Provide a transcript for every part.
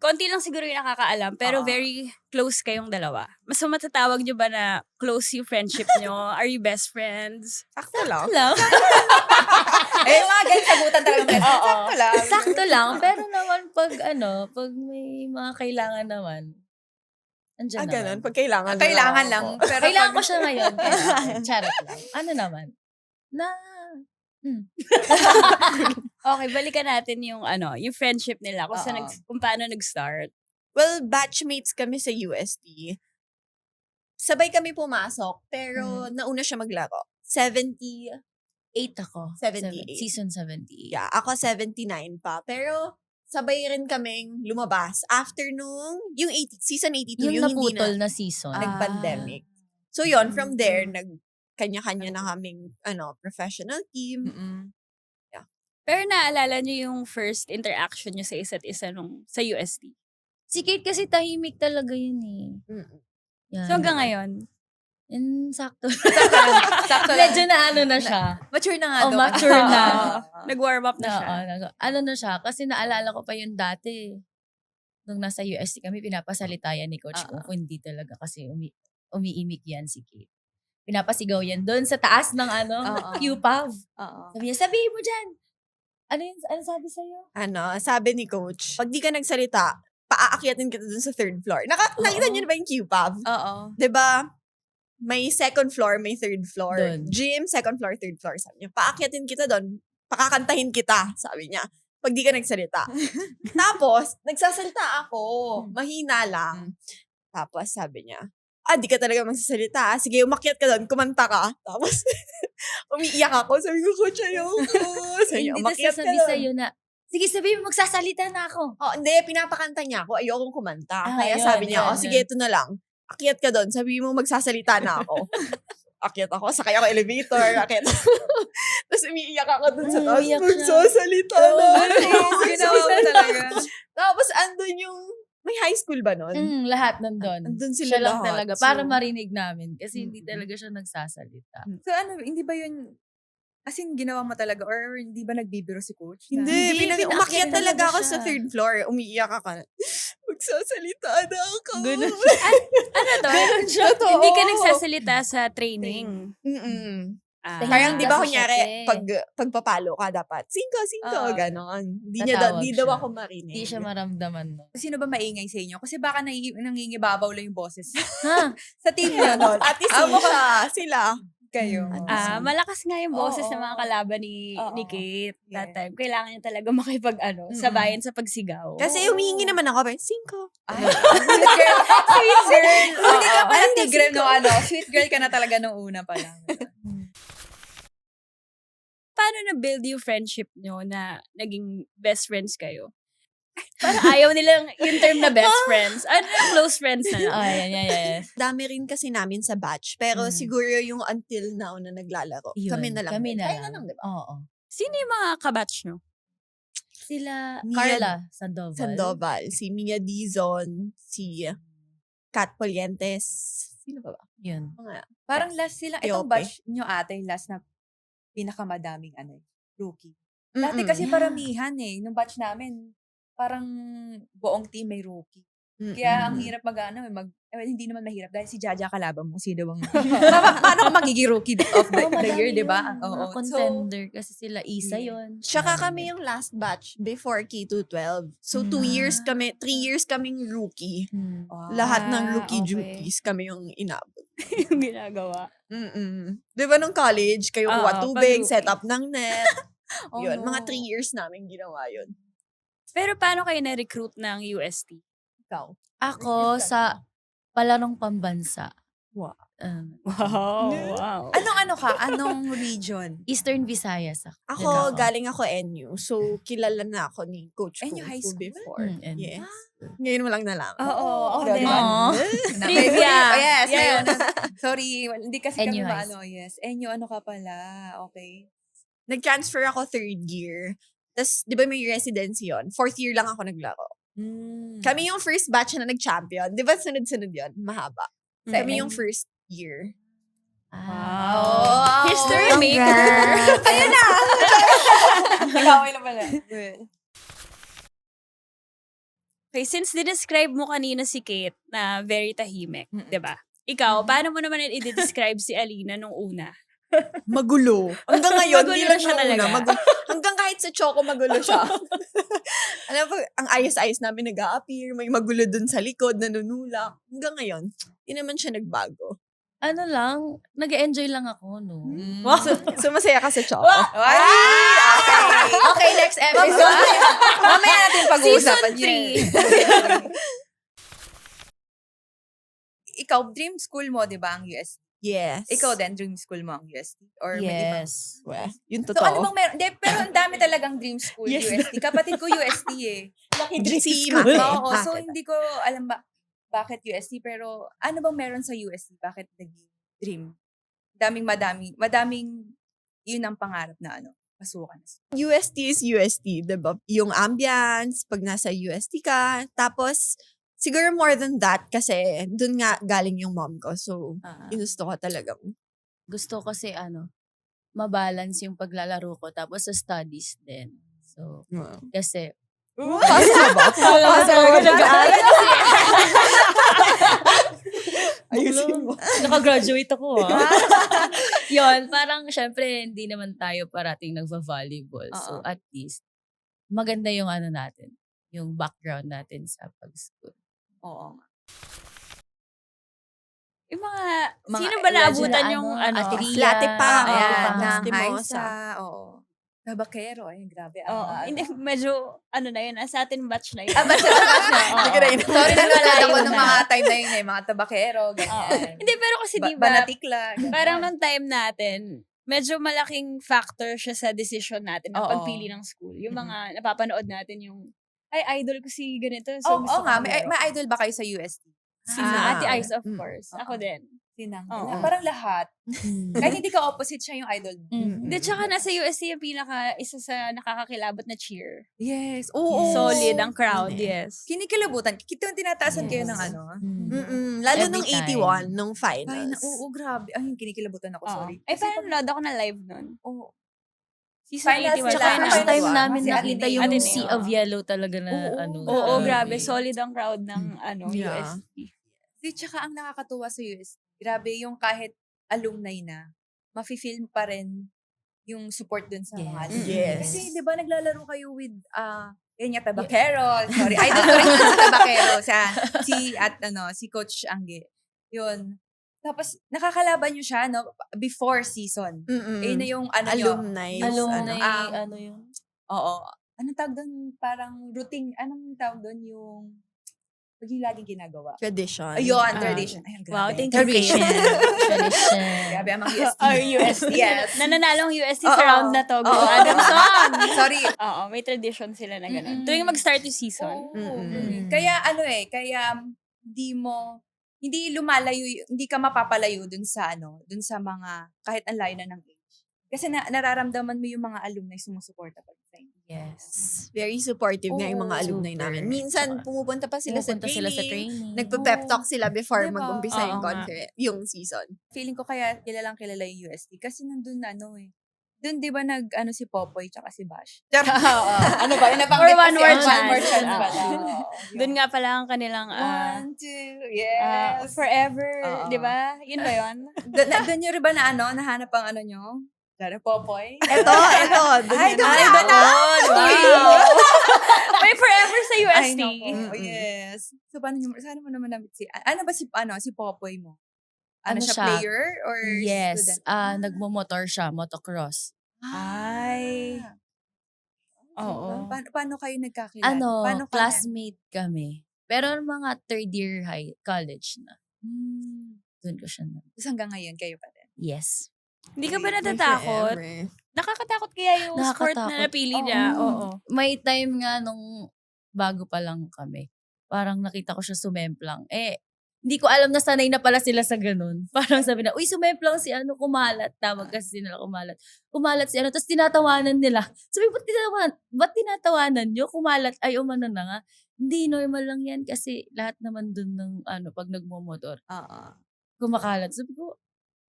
konti lang siguro yung nakakaalam, pero very close kayong dalawa. Mas matatawag nyo ba na close yung friendship nyo? Are you best friends? Sakto lang. Mga ganyan sagutan talaga. Sakto lang. Sakto lang. Pero naman, pag may mga kailangan naman, andyan naman. Ganun. Pag kailangan Kailangan lang. lang. Ako. Pero Kailangan ko siya ngayon. Charot lang. Ano naman? Okay, balikan natin yung yung friendship nila. Kung paano nag-start. Well, batchmates kami sa UST. Sabay kami pumasok, pero nauna siya maglaro. 78 ako. 78. Season 78. Yeah, ako 79 pa. Pero sabay rin kaming lumabas after nung yung season 82, Yung hindi naputol na season. nag-pandemic. So yon from there, kanya-kanya na kaming professional team. Yeah. Pero naalala nyo yung first interaction nyo sa isa't isa sa UST? Si Kate kasi tahimik talaga yun eh. Yan. So hanggang ngayon? Sakto. sakto lang. Medyo na na siya. Mature na nga daw. Mature na. Nag-warm up na siya. Ano na siya? Kasi naalala ko pa yun dati. Nung nasa UST kami, pinapasalita yan ni Coach kung hindi talaga kasi umiimik yan si Kate. Pinapasigaw yan doon sa taas ng QPAV. Sabi niya, sabihin mo dyan. Ano sabi sa'yo? Sabi ni Coach, pag di ka nagsalita, paaakyatin kita dun sa third floor. Nakita niyo na ba yung QPAV? Oo. Diba? May second floor, may third floor. Dun. Gym, second floor, third floor. Sabi niya, paakyatin kita dun. Pakakantahin kita, sabi niya. Pag di ka nagsalita. Tapos, nagsasalita ako. Mahina lang. Tapos, sabi niya, di ka talaga magsasalita. Sige, umakyat ka doon, kumanta ka. Tapos, umiiyak ako. Sabi ko, Coach, ayoko. Sabi niya, Hindi umakyat ka sabi doon. sa'yo na, sige, sabihin mo, magsasalita na ako. Hindi, pinapakanta niya ako. Ayokong kumanta. Kaya Yun, sabi niya, yun, sige, ito na lang. Akyat ka doon. Sabi mo, magsasalita na ako. Akyat ako. Sakay ako elevator. Akyat ako. Tapos umiiyak ako doon sa taas. Umiiyak siya. Magsasalita na ako. Ginawa mo talaga. Tapos andun yung, may high school ba nun? Lahat nandun. Andun sila Siya lang lahat. talaga. So, Para marinig namin. Kasi hindi talaga siya nagsasalita. So hindi ba yun, as in, ginawa mo talaga or hindi ba nagbibiro si Coach? Hindi, pinaakyat umakyat talaga talaga ako siya. sa third floor. Umiiyak ako. Magsasalita na ako. Ganun Ano to? Totoo. Hindi ka nagsasalita sa training. Parang di ba Kasi kunyari, siya, pagpapalo ka dapat, 5, ganon. Tatawag Di daw siya. ako marinig. Hindi siya maramdaman mo. Sino ba maingay sa inyo? Kasi baka nangingibabaw lang yung boses. Ha? Sa team niyo, no? Ate sila. Kayo. Malakas nga yung boses Oo. ng mga kalaban ni Kate that Yes. time. Kailangan niya talaga sabayan sa pagsigaw. Kasi humihingi naman ako, 5. Sweet girl. Sweet girl. Hindi ka pala Parang tigre kasi no, sweet girl ka na talaga nung una pa lang. Paano na-build yung friendship nyo na naging best friends kayo? Parang ayaw nilang yung term na best friends. Ano yung close friends na lang? Yes. Dami rin kasi namin sa batch. Pero siguro yung until now na naglalaro. Yun, Kami na lang. Kami na Kaya lang. lang, diba? Oo. Sino yung mga kabatch nyo? Sila, Mia Carla Sandoval. Sandoval. Si Mia Dizon. Si Kat Polientes. Sino ba? Yun. Mga Parang last sila, itong Yope. batch nyo ate, yung last na pinakamadaming rookie. Dati kasi paramihan nung batch namin, parang buong team may rookie. Kaya ang hirap hindi naman mahirap dahil si Jaja kalaban mo, sino bang, paano ka magiging rookie of the year, di ba? Mga contender kasi sila Isa yun. Tsaka kami yung last batch before K212. So, 2 years kami, 3 years kaming rookie. Lahat ng rookie duties kami yung inabot. Yung ginagawa. Di ba nung college, kayo kuha tubig, pag-rookie. set up ng net. Yun, no. mga 3 years namin ginawa yun. Pero paano kayo na-recruit ng UST? Ikaw. Ako sa palarong pambansa. Wow. Wow. Anong ka? Anong region? Eastern Visayas ako. Ako, galing ako NU. So, kilala na ako ni Coach NU Kung High Fu School? before. NU. Yes. Ngayon mo lang nalaman. Oo. Grabe. Aww. Trivia. Yes. Yes. Ayun. Sorry. Hindi kasi kami NU High maano. Yes. NU ano ka pala. Okay. Nag-transfer ako 3rd year. Tapos, di ba may residency yun? 4th year lang ako naglaro. Kami yung first batch na nag-champion. Di ba sunod-sunod yun? Mahaba. Kami yung first year. Wow. History maker. Congrats. Ayun na! Nagkaway na pala. Good. Okay, since describe mo kanina si Kate na very tahimik, Mm-mm. 'di ba? Ikaw, paano mo naman i-describe si Alina nung una? Magulo. Hanggang ngayon, Magulo hindi na lang siya siya talaga. hanggang kahit sa Choco, magulo siya. Alam mo, ang ayos-ayos namin nag-a-appear, may magulo dun sa likod, nanunulak. Hanggang ngayon, hindi naman siya nagbago. Ano lang, nag-enjoy lang ako, no? So, masaya ka sa Choco. Ay! Okay. Okay, next episode. Mamaya natin pag-uusapan. Season 3. Ikaw, dream school mo, di ba, ang UST? Yes. Ikaw din, dream school mo ang UST? Or may iba? Yes. Well, yun So, totoo. ano bang meron? Hindi, pero ang dami talagang dream school, Yes. UST. Kapatid ko UST eh. Si school. Mate. Oo, so Mate. hindi ko alam bakit UST, pero ano bang meron sa UST? Bakit naging dream? Madaming yun ang pangarap na pasukan. UST is UST, diba? Yung ambience, pag nasa UST ka. Tapos, siguro more than that, kasi dun nga galing yung mom ko. So, ginusto ko talagang. Gusto ko kasi mabalance yung paglalaro ko tapos sa studies din. So, kasi Pasa ba? Nag-aaral kasi. Ayusin mo. nakagraduate ako Yun, parang syempre hindi naman tayo parating nagva-volleyball. So, at least maganda yung natin, yung background natin sa pag-school. Oo. Yung mga Mga sino ba naabutan legend na yung Ateria, Lati pa, Ayan, oo, ng Lastimosa. Haisa. Oo. Tabakero. Ay, grabe. Oo. Hindi, medyo, na yun, sa atin batch na yun. Batch na. Hindi ko na yun. Sorry, nanonood ako Malayo ng na. mga time na yun mga tabakero, ganyan. Hindi, pero kasi di ba, Banatikla. ganyan. parang nung time natin, medyo malaking factor siya sa decision natin ng Oo. pagpili ng school. Yung mga napapanood natin yung, ay, idol ko si ganito. Oo So, gusto nga. ko May maglaro. idol ba kayo sa UST? Si Ate Ice, of course. Oo. Ako din. Sinang. Oo. Parang lahat. Kahit hindi ka opposite, siya yung idol mo. Hindi, tsaka nasa USC yung isa sa nakakakilabot na cheer. Yes. Oo. Solid ang crowd, yes. Kinikilabutan. Kita yung tinataasan kayo ng Lalo Every nung time. 81, nung Ay, finals. oo, grabe. Ay, kinikilabutan ako, Oo. sorry. Eh, parang nanood ako na live nun. Oo. Season Finals 81. nila, Tsaka Finals. first time Finals. namin Si nakita Ateneo. yung Ateneo. Sea of Yellow talaga na Oo, grabe. grabe. Solid ang crowd ng Yeah. USC. Tsaka ang nakakatuwa sa UST, grabe yung kahit alumni na, mafe-feel pa rin yung support dun sa mga Yes. alumni. Yes. Kasi, di ba, naglalaro kayo with, yun nga, Tabakero. Sorry, idol ko rin yun sa Tabakero. Si Coach Angge. Yun. Tapos, nakakalaban nyo siya, before season. Yun na yung, Alumni. Alumni, Ano, yun. Oo. Anong tawag doon? Parang routine. Anong tawag doon? Yung yung laging ginagawa. Tradition. Ayun, tradition. Ayun, grabe. Wow, thank you, Tradition. Kate. Tradition. Grabe, amang UST. Or USC. Yes. Nananalo ang USC Oo. sa round na to. Oo. Adamson. Sorry. Oo, may tradition sila na Mm-mm. gano'n. Tuwing mag-start yung season. Kaya hindi ka mapapalayo dun sa mga, kahit ang layo na ng age. Kasi nararamdaman mo yung mga alumni sumusuporta pa sa inyo. Yes. Very supportive nga yung mga Oo, alumni super. namin. Minsan, pumupunta pa sila, Pumupunta sa sila sa training. training. Nagpe-pep talk sila before Diba? mag-umpisa yung Oo nga. yung season. Feeling ko kaya kilalang kilala yung UST kasi nandun Doon, di ba, si Popoy tsaka si Bash? Oo. Ano ba? Yung Or one more One more chance. chance Oo. pala. Doon nga pala ang kanilang 1, 2, yes. forever, Oo. di ba? Yun ba yun? Doon nyo rin ba nahanap ang nyo? Popoy? Ito. Ay, doon na. na. Wow. May forever sa Ay, UST. naku. Yes. So, saan mo naman namit si Popoy mo? Ano siya, siya? player or Yes. student? Nagmo-motor siya, motocross. Ay. Oo. Paano kayo nagkakilala? Paano ka Classmate kami. Pero mga third year college na. Doon ko siya na. Tapos hanggang ngayon, kayo pa rin. Yes. Hindi ka ba May natatakot? forever. Nakakatakot kaya yung sport na Nakakatakot. napili niya? Oo. May time nga nung bago pa lang kami. Parang nakita ko siya sumemplang. Hindi ko alam na sanay na pala sila sa ganun. Parang sabi na, uy, sumemplang si kumalat. Tawag kasi nila kumalat. Kumalat si tapos tinatawanan nila. Sabi, ba't tinatawanan nyo? Kumalat, ay umano na nga. Hindi, normal lang yan kasi lahat naman dun ng pag nagmomotor. Oo. Kumakalat. Sabi ko,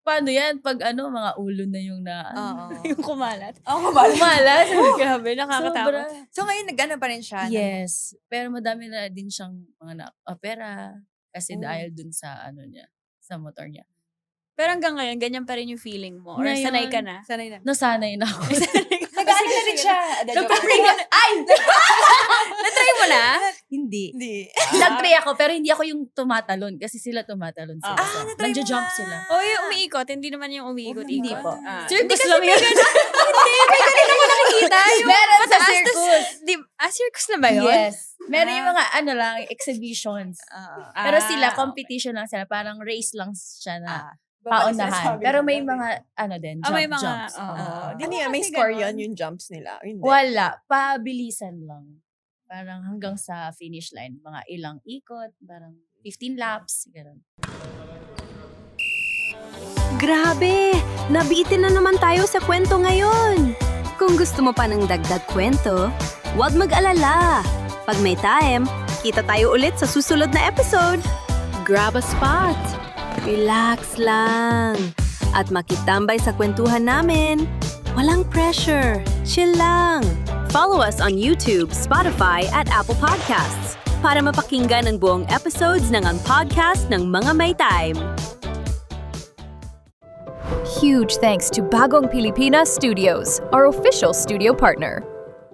paano yan? Pag mga ulo na yung Oo. Yung kumalat. Kumalas. Grabe, nakakatakot. Sobra. So ngayon, nag-ano pa rin siya? Yes. Pero madami na din siyang mga na-opera. Kasi Oh. dahil dun sa niya, sa motor niya. Pero hanggang ngayon, ganyan pa rin yung feeling mo? Or Ngayon, sanay ka na? Sanay na. Nasanay na ako. Nag-ano na rin siya. Nagpa-bring ka na. Ay! Na-try mo na? Hindi. Hindi. Nag-try ako, pero hindi ako yung tumatalon. Kasi sila tumatalon sila. Ah, na-try mo Nagja-jump na. sila. O yung umiikot, hindi naman yung umiikot-ikot. Hindi po. Circus Hindi lang kasi yun. Hindi, may ganun ako nakikita. Yung Meron sa mataas, circus. Circus na ba yun? Yes. Meron yung mga lang, exhibitions. Pero sila, okay. competition lang sila. Parang race lang siya na Babalik sila sa paunahan. sabi Pero nila, may eh. mga, din, may jumps. mga, Hindi nga, may kasi score ganon. yun, yung jumps nila. Hindi. Wala. Pabilisan lang. Parang hanggang sa finish line. Mga ilang ikot. Parang 15 laps. Ganun. Grabe! Nabitin na naman tayo sa kwento ngayon! Kung gusto mo pa ng dagdag kwento, huwag mag-alala. Pag may time, kita tayo ulit sa susunod na episode. Grab a spot. Relax lang. At makitambay sa kwentuhan namin. Walang pressure. Chill lang. Follow us on YouTube, Spotify, at Apple Podcasts para mapakinggan ang buong episodes ng Ang Podcast ng Mga May Time. Huge thanks to Bagong Pilipinas Studios, our official studio partner.